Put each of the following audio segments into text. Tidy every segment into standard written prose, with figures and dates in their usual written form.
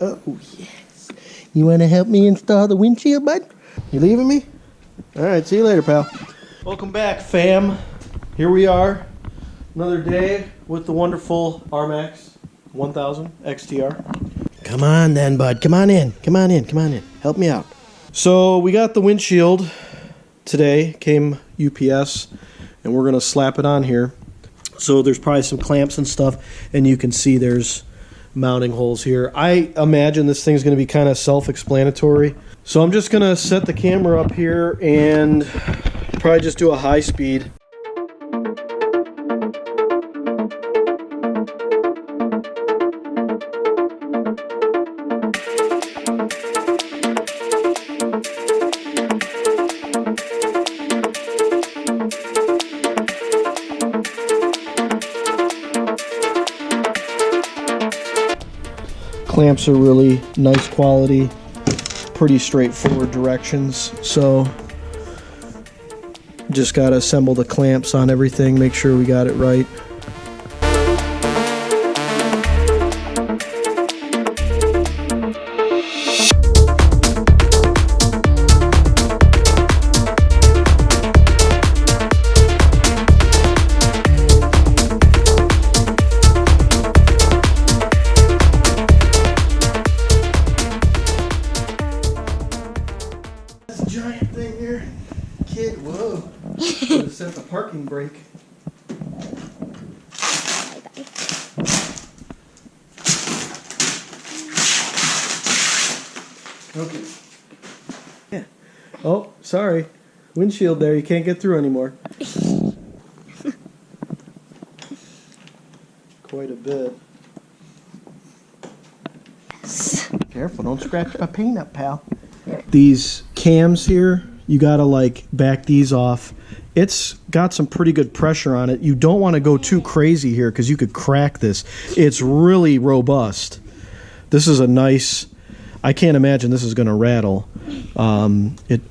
Oh, yes. You want to help me install the windshield, bud? You leaving me? All right, see you later, pal. Welcome back, fam. Here we are. Another day with the wonderful RMAX 1000 XT-R. Come on then, bud. Come on in. Come on in. Come on in. Help me out. So we got the windshield today. Came UPS, and we're going to slap it on here. So there's probably some clamps and stuff, and you can see there's mounting holes here. I imagine this thing's going to be kind of self-explanatory. So I'm just going to set the camera up here and probably just do a high speed. Clamps are really nice quality, pretty straightforward directions, so just got to assemble the clamps on everything, make sure we got it right. Giant thing here, kid. Whoa! Could have set the parking brake. Okay. Yeah. Oh, sorry. Windshield there. You can't get through anymore. Quite a bit. Careful! Don't scratch my paint up, pal. These cams here, you gotta like back these off. It's got some pretty good pressure on it. You don't want to go too crazy here because you could crack this. It's really robust. This is a nice, I can't imagine this is gonna rattle. It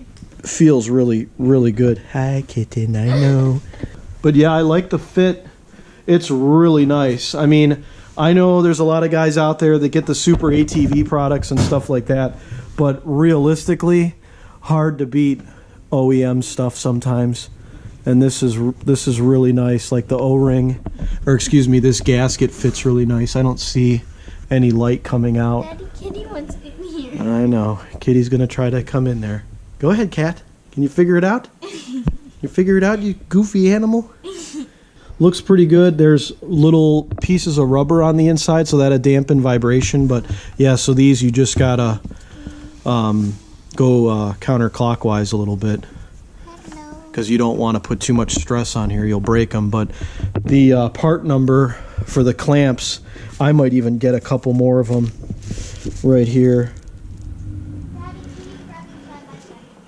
feels really, really good. Hi, kitten, I know. But yeah, I like the fit. It's really nice. I mean, I know there's a lot of guys out there that get the super ATV products and stuff like that, but realistically, hard to beat OEM stuff sometimes. And this is really nice. Like the O-ring, or excuse me, this gasket fits really nice. I don't see any light coming out. Daddy, Kitty wants in here. I know. Kitty's gonna try to come in there. Go ahead, cat. Can you figure it out? You figure it out, you goofy animal? Looks pretty good. There's little pieces of rubber on the inside, so that'll dampen vibration. But yeah, so these you just gotta go counterclockwise a little bit because you don't want to put too much stress on here. You'll break them. But the part number for the clamps, I might even get a couple more of them right here.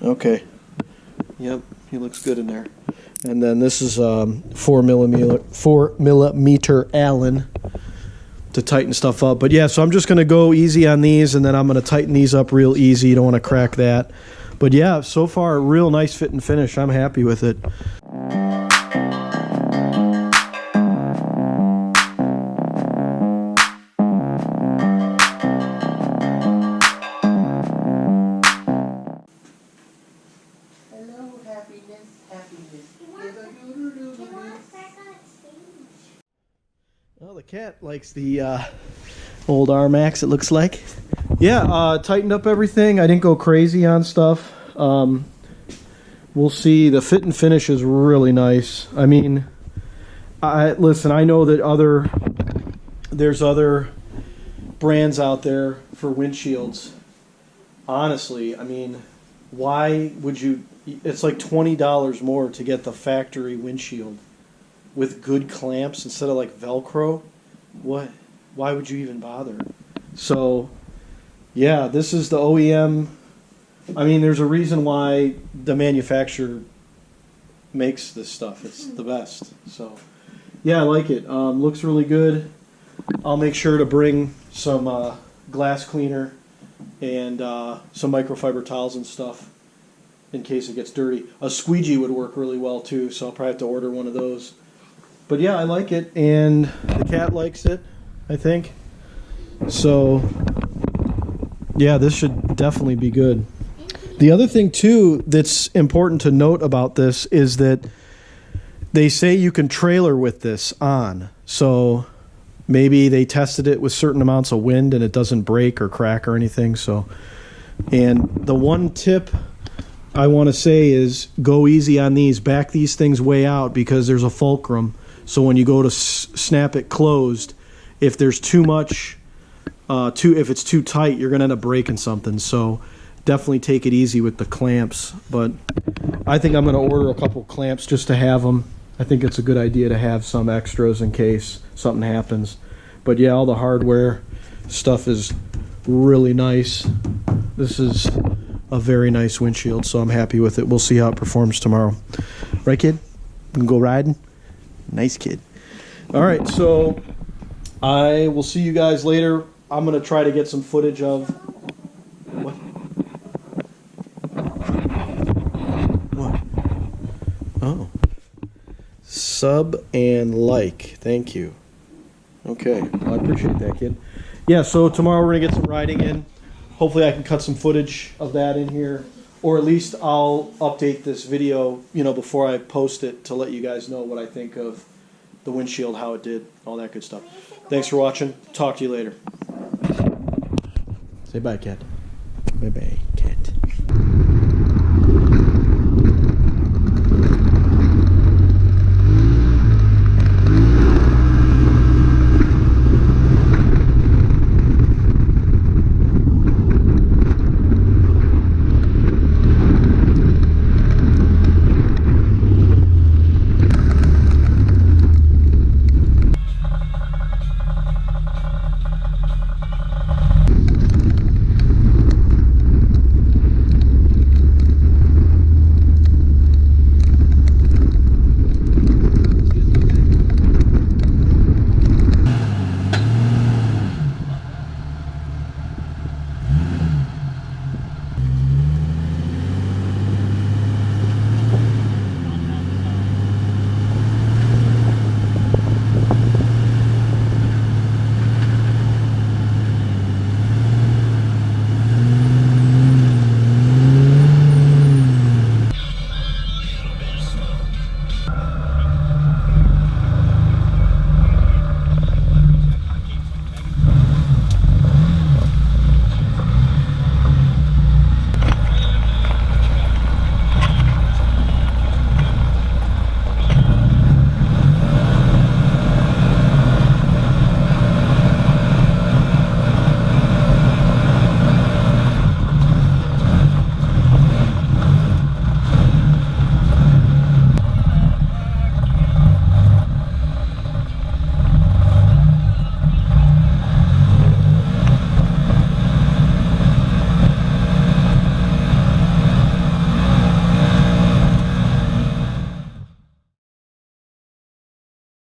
Okay. Yep, he looks good in there. And then this is 4 millimeter Allen to tighten stuff up. But yeah, so I'm just going to go easy on these, and then I'm going to tighten these up real easy. You don't want to crack that. But yeah, so far, real nice fit and finish. I'm happy with it. Hello, happiness, happiness. Oh, the cat likes the old RMAX, it looks like. Yeah, tightened up everything. I didn't go crazy on stuff. We'll see. The fit and finish is really nice. I mean, listen, I know that there's other brands out there for windshields. Honestly, I mean, why would you... It's like $20 more to get the factory windshield with good clamps instead of like Velcro. What? Why would you even bother? So, yeah, this is the OEM. I mean, there's a reason why the manufacturer makes this stuff. It's the best. So, yeah, I like it. Looks really good. I'll make sure to bring some glass cleaner and some microfiber towels and stuff in case it gets dirty. A squeegee would work really well too, so I'll probably have to order one of those. But yeah, I like it, and the cat likes it, I think. So Yeah, this should definitely be good. The other thing too that's important to note about this is that they say you can trailer with this on. So maybe they tested it with certain amounts of wind and it doesn't break or crack or anything. So, and the one tip I want to say is go easy on these. Back these things way out because there's a fulcrum. So when you go to snap it closed, if there's too much, if it's too tight, you're going to end up breaking something. So definitely take it easy with the clamps. But I think I'm going to order a couple clamps just to have them. I think it's a good idea to have some extras in case something happens. But yeah, all the hardware stuff is really nice. This is a very nice windshield, so I'm happy with it. We'll see how it performs tomorrow. Right, kid? We can go riding? Nice kid. All right, so I will see you guys later. I'm going to try to get some footage of... What? What? Oh. Sub and like. Thank you. Okay, well, I appreciate that, kid. Yeah, so tomorrow we're going to get some riding in. Hopefully I can cut some footage of that in here, or at least I'll update this video, before I post it to let you guys know what I think of the windshield, how it did, all that good stuff. Thanks for watching. Talk to you later. Say bye, cat. Bye-bye, cat.